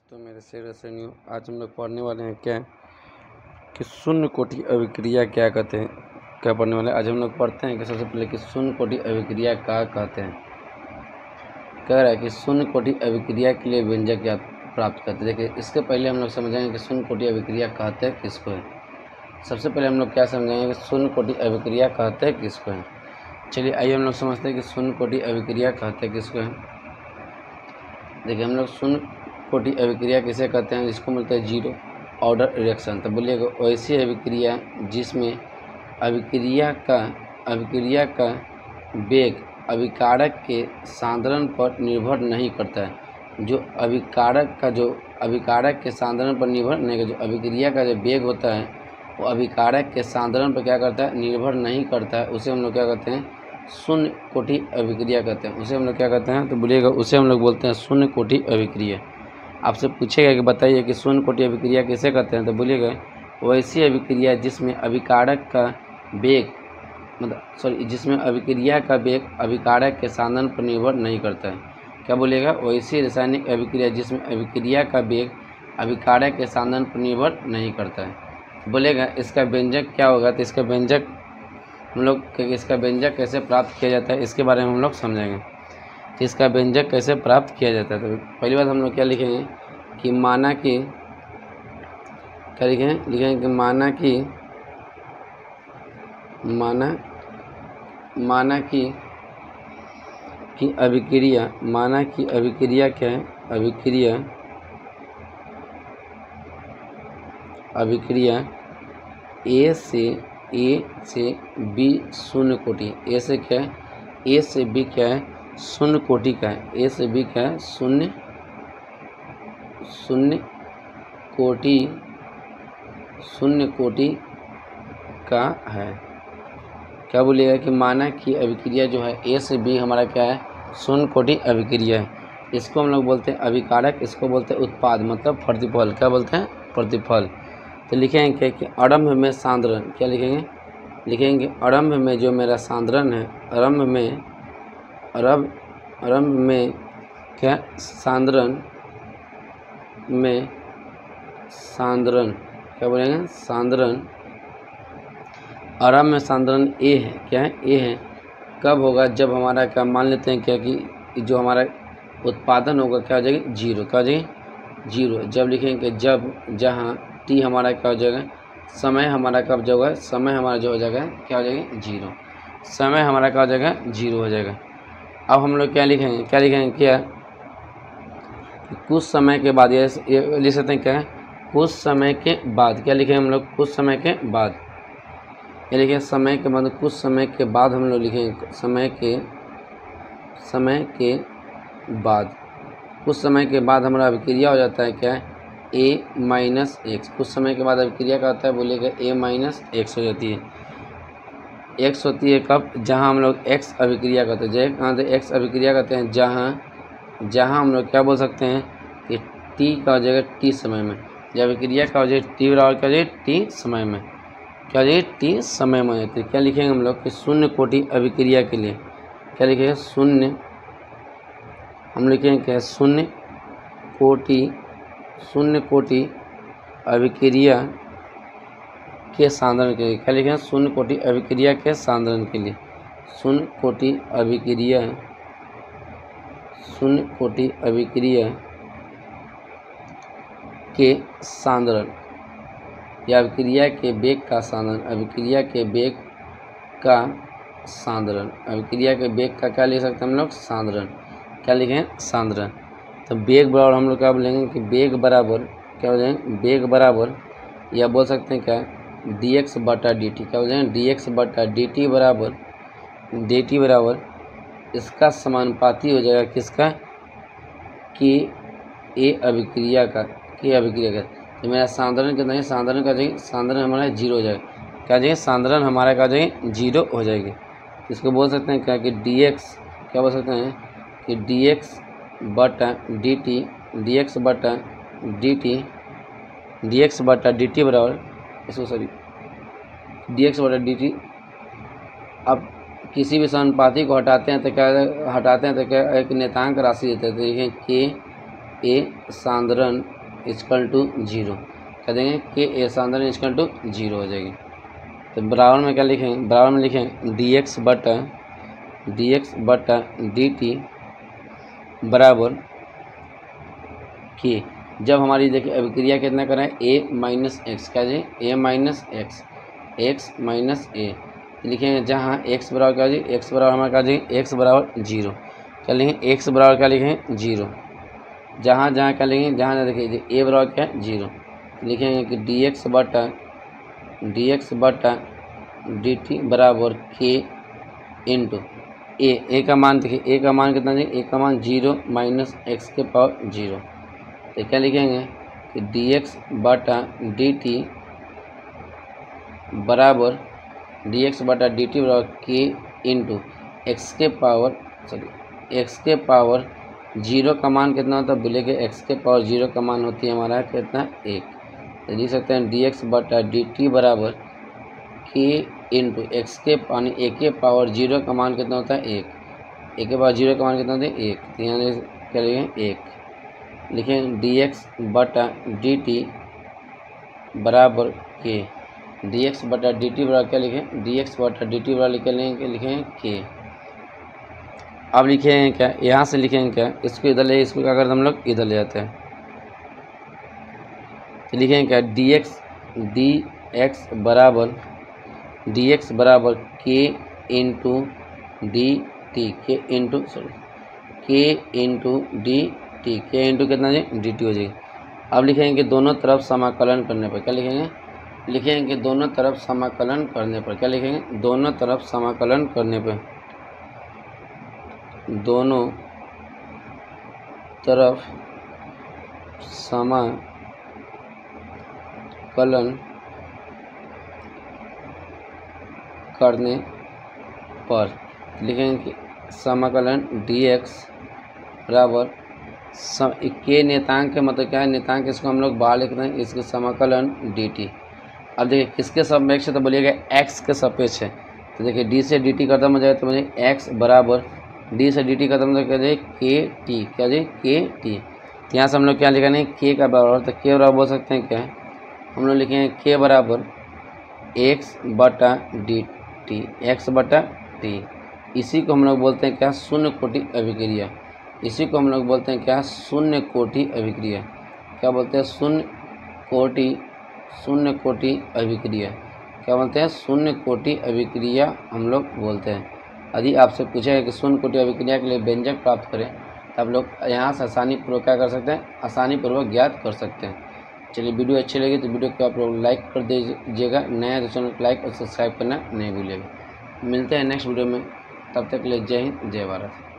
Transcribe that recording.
दोस्तों, मेरे से रसायन आज हम लोग पढ़ने वाले हैं क्या कि शून्य कोटि अभिक्रिया क्या कहते हैं। क्या पढ़ने वाले आज हम लोग पढ़ते हैं कि सबसे पहले कि शून्य कोटि अभिक्रिया क्या कहते हैं। कह रहा है कि शून्य कोटि अभिक्रिया के लिए व्यंजक क्या प्राप्त करते हैं। देखिए, इसके पहले हम लोग समझेंगे कि शून्य कोटि अभिक्रिया कहते हैं किसको है। सबसे पहले हम लोग क्या समझेंगे कि शून्य कोटि अभिक्रिया कहते हैं किसको है। चलिए आइए हम लोग समझते हैं कि शून्य कोटि अभिक्रिया कहते हैं किसको है। देखिए, हम लोग शून्य कोटि अभिक्रिया किसे कहते हैं, जिसको मिलता है जीरो ऑर्डर रिएक्शन। तो बोलिएगा वैसी अभिक्रिया जिसमें अभिक्रिया का वेग अभिकारक के सांद्रण पर निर्भर नहीं करता है। जो अभिकारक के सांद्रण पर निर्भर नहीं करता, जो अभिक्रिया का जो वेग होता है वो अभिकारक के सांद्रण पर क्या करता है, निर्भर नहीं करता है। उसे हम लोग क्या कहते हैं, शून्य कोटि अभिक्रिया कहते हैं। उसे हम लोग क्या कहते हैं, तो बोलिएगा उसे हम लोग बोलते हैं शून्य कोटि अभिक्रिया। आपसे पूछेगा कि बताइए कि शून्य कोटि अभिक्रिया किसे कहते हैं, तो बोलिएगा वैसी अभिक्रिया जिसमें अभिकारक का वेग जिसमें अभिक्रिया का वेग अभिकारक के सांद्रण पर निर्भर नहीं करता है। क्या बोलिएगा, वैसी रासायनिक अभिक्रिया जिसमें अभिक्रिया का वेग अभिकारक के सांद्रण पर निर्भर नहीं करता है। बोलेगा इसका व्यंजक क्या होगा, तो इसका व्यंजक हम लोग इसका व्यंजक कैसे प्राप्त किया जाता है इसके बारे में हम लोग समझेंगे कि इसका व्यंजक कैसे प्राप्त किया जाता है। तो पहली बात हम लोग क्या लिखेंगे कि माना कि क्या लिखेंगे कि माना कि अभिक्रिया क्या है, अभिक्रिया ए से बी शून्य कोटि, ए से क्या है, ए से बी क्या है, शून्य कोटि का है। ए से बी क्या है, शून्य कोटि का है। क्या बोलिएगा कि माना कि अभिक्रिया जो है ए से बी हमारा क्या है, शून्य कोटि अभिक्रिया है। इसको हम लोग बोलते हैं अभिकारक, इसको बोलते हैं उत्पाद, मतलब प्रतिफल। क्या बोलते हैं, प्रतिफल। तो लिखेंगे क्या कि आरंभ में सांद्रण, क्या लिखेंगे आरंभ में जो मेरा सांद्रण है, आरंभ में क्या सांद्रण क्या बोलेंगे, सांद्रण आरंभ में सांद्रण ए है। क्या है, ए है। कब होगा, जब हमारा क्या मान लेते हैं क्या कि जो हमारा उत्पादन होगा क्या हो जाएगी, जीरो। क्या हो जाएगी, जीरो। जब लिखेंगे जब जहाँ टी हमारा क्या हो जाएगा, समय हमारा कब जो होगा, समय हमारा जो हो जाएगा क्या हो जाएगा, जीरो। समय हमारा क्या हो जाएगा, जीरो हो जाएगा। अब हम लोग क्या लिखेंगे क्या कुछ समय के बाद, ये लिख सकते हैं क्या है, कुछ समय के बाद। क्या लिखेंगे हम लोग, कुछ समय के बाद। ये लिखेंगे समय के बाद, कुछ समय के बाद हम लोग लिखेंगे समय के बाद। कुछ समय के बाद हमारा अभिक्रिया हो जाता है क्या, ए माइनस एक्स। कुछ समय के बाद अभिक्रिया का होता है, बोलिएगा ए माइनस एक्स हो जाती है। एक्स होती है कब, जहाँ हम लोग एक्स अभिक्रिया करते हैं। कहाँ से एक्स अभिक्रिया करते हैं, जहाँ हम लोग क्या बोल सकते हैं कि टी का हो जाएगा टी समय में। जब अभिक्रिया का हो जाएगा टी बराबर क्या हो जाएगा, टी समय में। क्या हो जाएगा, टी समय में हो जाती है। क्या लिखेंगे हम लोग कि शून्य कोटि अभिक्रिया के लिए क्या लिखेंगे, हम लिखेंगे क्या, शून्य कोटि अभिक्रिया के सांद्रण के लिए। क्या लिखेंगे, शून्य कोटि अभिक्रिया के सांद्रण के लिए। शून्य कोटि अभिक्रिया के सांद्रण या अभिक्रिया के वेग का सांद्रण, अभिक्रिया के वेग का क्या लिख सकते हैं हम लोग, सांद्रण। क्या लिखें, सांद्रण। तो वेग बराबर हम लोग क्या बोलेंगे कि वेग बराबर क्या हो जाएंगे, वेग बराबर या बोल सकते हैं क्या, dx बटा dt। क्या हो जाएंगे, dx बटा dt बराबर इसका समानुपाती हो जाएगा किसका, कि ए अभिक्रिया का, तो मेरा सांद्रण कितना है, सांद्रण का जाएगी, सांद्रण हमारा जीरो हो जाएगा। क्या जाएगी, सांद्रण हमारा क्या जाएगी, जीरो हो जाएगी। इसको बोल सकते हैं क्या कि dx, क्या बोल सकते हैं कि dx बटा dt बराबर dx बटा dt। अब किसी भी समानुपाती को हटाते हैं तो क्या एक नेतांक राशि देते हैं। तो देखें के ए सांद्रण इक्वल टू 0 कह देंगे के ए सांद्रण इक्वल टू 0 हो जाएगी। तो बराबर में क्या लिखेंगे, बराबर में लिखेंगे डी एक्स बटा डी टी बराबर के। जब हमारी देखिए अभिक्रिया कितना करें ए माइनस एक्स, क्या जी ए माइनस एक्स माइनस ए लिखेंगे, जहाँ एक्स बराबर क्या जी एक्स बराबर हमारा क्या जी एक्स बराबर 0, क्या लिखेंगे एक्स बराबर क्या लिखेंगे 0, जहाँ जहाँ क्या लिखेंगे जहाँ देखिए ए बराबर क्या है 0, लिखेंगे कि डी एक्स बटा डी टी बराबर के इंटू ए का मान देखिए ए का मान कितना जी ए का मान 0 माइनस एक्स के पावर 0। तो क्या लिखेंगे कि डी एक्स बटा डी टी बराबर डी एक्स बटा डी टी बराबर के इंटू एक्स के पावर 0 का मान कितना होता है, बोलेंगे एक्स के पावर 0 का मान होती है हमारा कितना 1। तो लिख सकते हैं डी एक्स बटा डी टी बराबर के इंटू एक्स के पानी ए के पावर 0 का मान कितना होता है 1, ए के पावर 0 का मान कितना होता है 1। तो यहाँ क्या लिखेंगे 1, लिखें डी एक्स बटा डी टी बराबर के, डी एक्स बटा डी टी बराबर क्या लिखें डी एक्स बटा डी टी बराबर लिखेंगे के। अब लिखेंगे क्या, यहाँ से लिखेंगे क्या, इसको इधर ले, इसको क्या करते हम लोग इधर ले जाते हैं। तो लिखेंगे क्या डी एक्स बराबर के इंटू डी टी के इंटू डी टी के इंटू कितना जी डी टी हो जाएगी। अब लिखेंगे कि दोनों तरफ समाकलन करने पर क्या लिखेंगे, लिखेंगे कि दोनों तरफ समाकलन करने पर क्या लिखेंगे, दोनों तरफ समाकलन करने पर, दोनों तरफ समाकलन करने पर लिखेंगे कि समाकलन डी एक्स बराबर के नियतांक के मतलब क्या है, नियतांक इसको हम लोग बाहर लिखते हैं, इसके समाकलन डी टी। अब देखिए किसके सापेक्ष है, तो बोलिएगा एक्स के सापेक्ष है। तो देखिए डी से डी टी खत्म हो जाए तो मुझे एक्स बराबर डी से डी टी खत्म हो जाए के टी, क्या जी के टी। तो यहाँ से हम लोग क्या लिखेंगे के का बराबर, तो के बराबर बोल सकते हैं क्या हम लोग लिखेंगे के बराबर एक्स बटा डी टी, एक्स बटा टी। इसी को हम लोग बोलते हैं क्या शून्य कोटि अभिक्रिया, इसी को हम लोग बोलते हैं क्या शून्य कोटि अभिक्रिया, क्या बोलते हैं शून्य कोटि अभिक्रिया, क्या बोलते हैं शून्य कोटि अभिक्रिया हम लोग बोलते हैं। यदि आपसे पूछेगा कि शून्य कोटि अभिक्रिया के लिए व्यंजक प्राप्त करें तो आप लोग यहाँ से आसानी पूर्वक क्या कर सकते हैं, आसानी पूर्वक ज्ञात कर सकते हैं। चलिए वीडियो अच्छी लगी तो वीडियो को आप लोग लाइक कर दीजिएगा, नया तो चैनल को लाइक और सब्सक्राइब करना नहीं भूलिएगा। मिलते हैं नेक्स्ट वीडियो में, तब तक के लिए जय हिंद जय भारत।